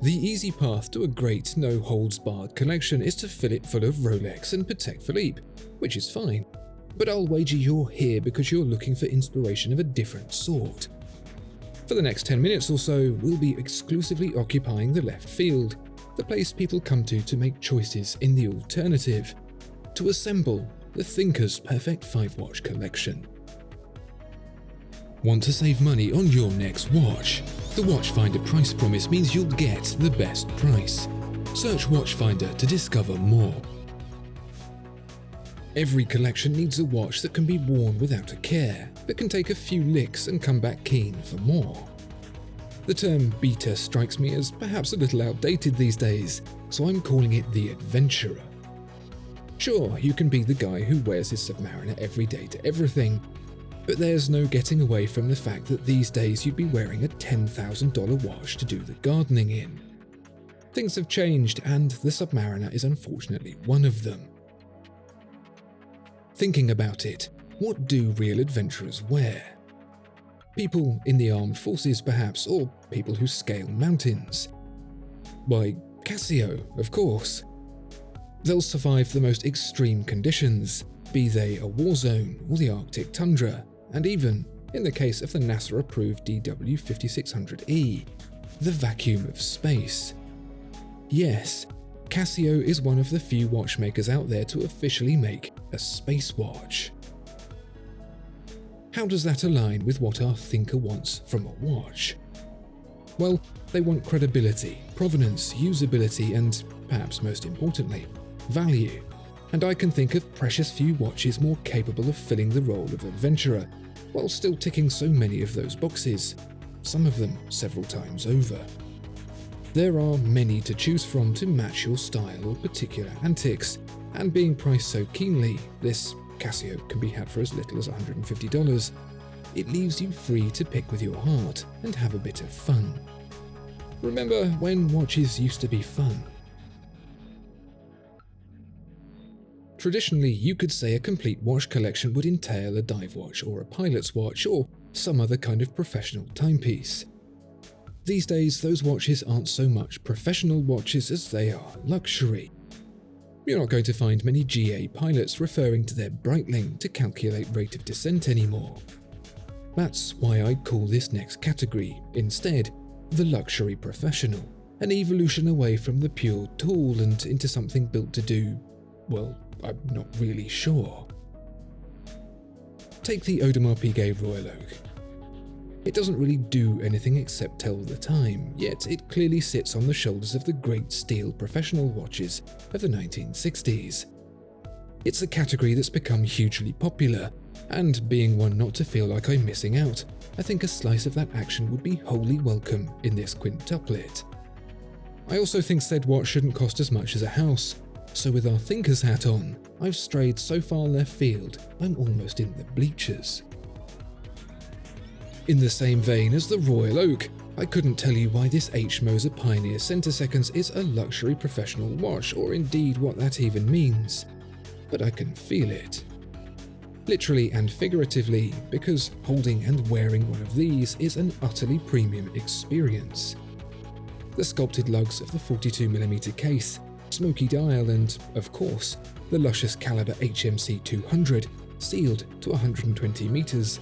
The easy path to a great no-holds-barred collection is to fill it full of Rolex and Patek Philippe, which is fine, but I'll wager you're here because you're looking for inspiration of a different sort. For the next 10 minutes or so, we'll be exclusively occupying the left field, the place people come to make choices in the alternative, to assemble the Thinker's Perfect 5-watch collection. Want to save money on your next watch? The Watchfinder price promise means you'll get the best price. Search Watchfinder to discover more. Every collection needs a watch that can be worn without a care, but can take a few licks and come back keen for more. The term beater strikes me as perhaps a little outdated these days, so I'm calling it the adventurer. Sure, you can be the guy who wears his Submariner every day to everything, but there's no getting away from the fact that these days you'd be wearing a $10,000 watch to do the gardening in. Things have changed, and the Submariner is unfortunately one of them. Thinking about it, what do real adventurers wear? People in the armed forces perhaps, or people who scale mountains. Why, Casio, of course. They'll survive the most extreme conditions, be they a war zone or the Arctic tundra, and even, in the case of the NASA-approved DW5600E, the vacuum of space. Yes, Casio is one of the few watchmakers out there to officially make a space watch. How does that align with what our thinker wants from a watch? Well, they want credibility, provenance, usability, and, perhaps most importantly, value. And I can think of precious few watches more capable of filling the role of adventurer, while still ticking so many of those boxes, some of them several times over. There are many to choose from to match your style or particular antics, and being priced so keenly, this Casio can be had for as little as $150. It leaves you free to pick with your heart and have a bit of fun. Remember when watches used to be fun? Traditionally, you could say a complete watch collection would entail a dive watch or a pilot's watch or some other kind of professional timepiece. These days, those watches aren't so much professional watches as they are luxury. You're not going to find many GA pilots referring to their Breitling to calculate rate of descent anymore. That's why I'd call this next category, instead, the luxury professional, an evolution away from the pure tool and into something built to do, well, I'm not really sure. Take the Audemars Piguet Royal Oak. It doesn't really do anything except tell the time, yet it clearly sits on the shoulders of the great steel professional watches of the 1960s. It's a category that's become hugely popular, and being one not to feel like I'm missing out, I think a slice of that action would be wholly welcome in this quintuplet. I also think said watch shouldn't cost as much as a house, so with our thinker's hat on, I've strayed so far left field, I'm almost in the bleachers. In the same vein as the Royal Oak, I couldn't tell you why this H. Moser Pioneer Centiseconds is a luxury professional watch, or indeed what that even means, but I can feel it. Literally and figuratively, because holding and wearing one of these is an utterly premium experience. The sculpted lugs of the 42mm case, smoky dial and, of course, the luscious caliber HMC 200, sealed to 120 meters,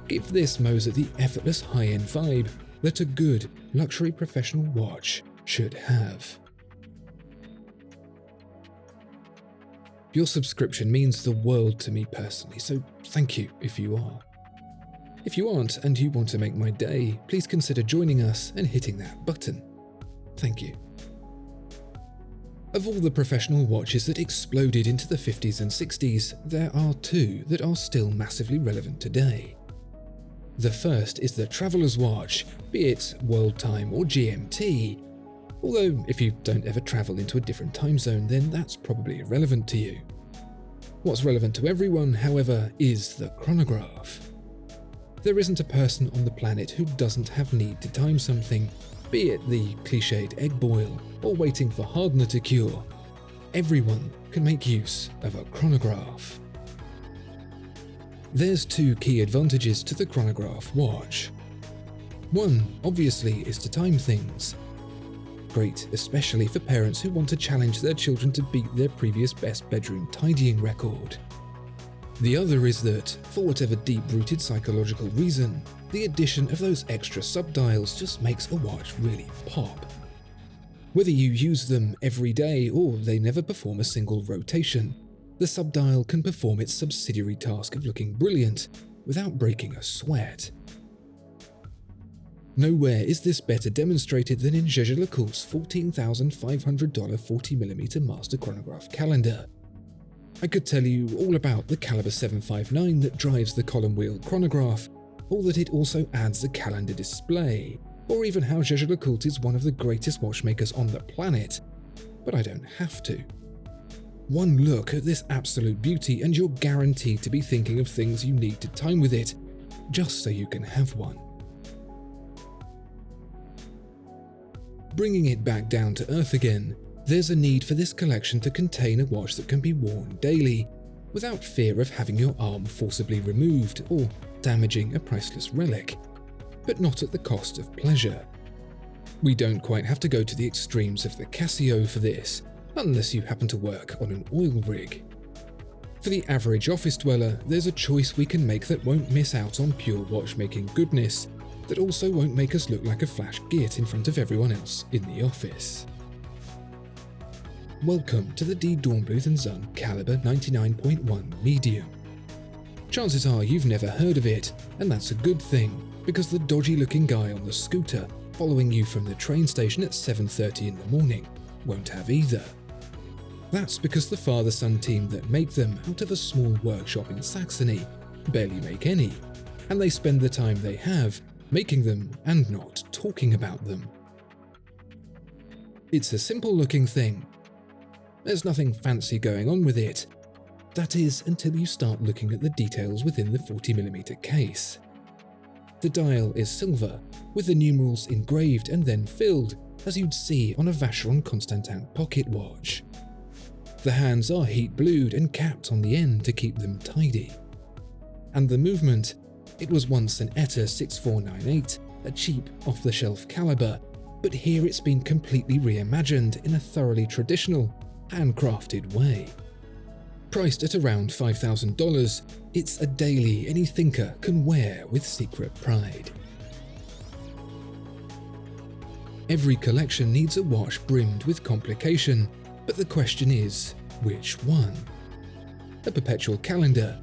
give this Moser the effortless high-end vibe that a good luxury professional watch should have. Your subscription means the world to me personally, so thank you if you are. If you aren't and you want to make my day, please consider joining us and hitting that button. Thank you. Of all the professional watches that exploded into the 50s and 60s, there are two that are still massively relevant today. The first is the traveller's watch, be it world time or GMT, although if you don't ever travel into a different time zone, then that's probably irrelevant to you. What's relevant to everyone, however, is the chronograph. There isn't a person on the planet who doesn't have need to time something, be it the cliched egg boil or waiting for hardener to cure. Everyone can make use of a chronograph. There's two key advantages to the chronograph watch. One, obviously, is to time things. great especially for parents who want to challenge their children to beat their previous best bedroom tidying record. The other is that, for whatever deep-rooted psychological reason, the addition of those extra subdials just makes a watch really pop. Whether you use them every day or they never perform a single rotation, the subdial can perform its subsidiary task of looking brilliant without breaking a sweat. Nowhere is this better demonstrated than in Jaeger-LeCoultre's $14,500 40mm master chronograph calendar. I could tell you all about the caliber 759 that drives the column wheel chronograph, or that it also adds a calendar display, or even how Jaeger-LeCoultre is one of the greatest watchmakers on the planet, but I don't have to. One look at this absolute beauty and you're guaranteed to be thinking of things you need to time with it, just so you can have one. Bringing it back down to earth again, there's a need for this collection to contain a watch that can be worn daily, without fear of having your arm forcibly removed or damaging a priceless relic, but not at the cost of pleasure. We don't quite have to go to the extremes of the Casio for this, unless you happen to work on an oil rig. For the average office dweller, there's a choice we can make that won't miss out on pure watchmaking goodness, that also won't make us look like a flash git in front of everyone else in the office. Welcome to the Dornblüth & Sohn caliber 99.1 medium. Chances are you've never heard of it, and that's a good thing, because the dodgy looking guy on the scooter following you from the train station at 7:30 in the morning won't have either. That's because the father-son team that make them out of a small workshop in Saxony barely make any, and they spend the time they have making them and not talking about them. It's a simple looking thing. There's nothing fancy going on with it. That is, until you start looking at the details within the 40mm case. The dial is silver, with the numerals engraved and then filled, as you'd see on a Vacheron Constantin pocket watch. The hands are heat blued and capped on the end to keep them tidy. And the movement, it was once an ETA 6498, a cheap, off-the-shelf caliber, but here it's been completely reimagined in a thoroughly traditional, handcrafted way. Priced at around $5,000, it's a daily any thinker can wear with secret pride. Every collection needs a watch brimmed with complication, but the question is, which one? A perpetual calendar,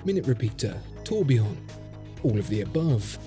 minute repeater, tourbillon, all of the above.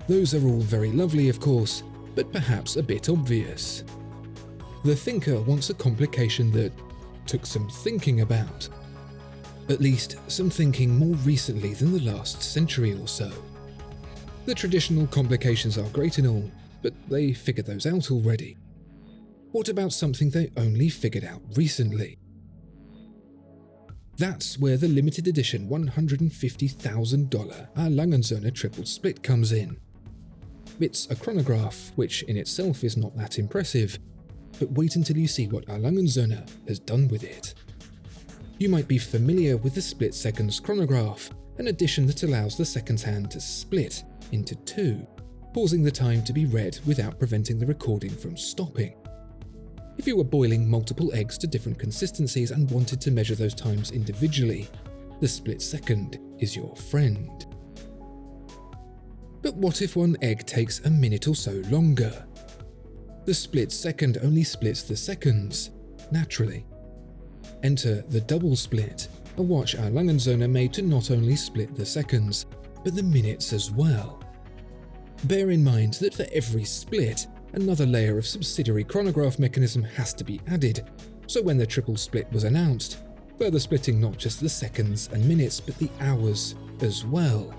Those are all very lovely, of course, but perhaps a bit obvious. The thinker wants a complication that took some thinking about. At least some thinking more recently than the last century or so. The traditional complications are great and all, but they figured those out already. What about something they only figured out recently? That's where the limited edition $150,000 Lange Söhne triple split comes in. It's a chronograph, which in itself is not that impressive, but wait until you see what Lange Söhne has done with it. You might be familiar with the split seconds chronograph, an addition that allows the seconds hand to split into two, pausing the time to be read without preventing the recording from stopping. If you were boiling multiple eggs to different consistencies and wanted to measure those times individually, the split second is your friend. But what if one egg takes a minute or so longer? The split second only splits the seconds, naturally. Enter the double split, a watch Lange Söhne made to not only split the seconds, but the minutes as well. Bear in mind that for every split, another layer of subsidiary chronograph mechanism has to be added, so when the triple split was announced, further splitting not just the seconds and minutes but the hours as well,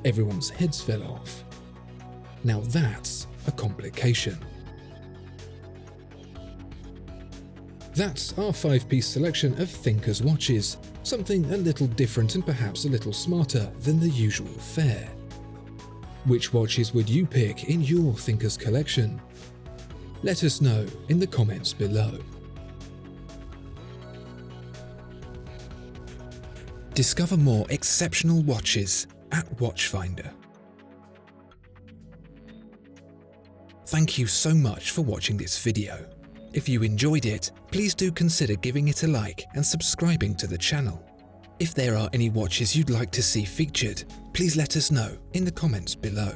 everyone's heads fell off. Now that's a complication. That's our 5-piece selection of Thinkers watches, something a little different and perhaps a little smarter than the usual fare. Which watches would you pick in your Thinkers collection? Let us know in the comments below. Discover more exceptional watches at Watchfinder. Thank you so much for watching this video. If you enjoyed it, please do consider giving it a like and subscribing to the channel. If there are any watches you'd like to see featured, please let us know in the comments below.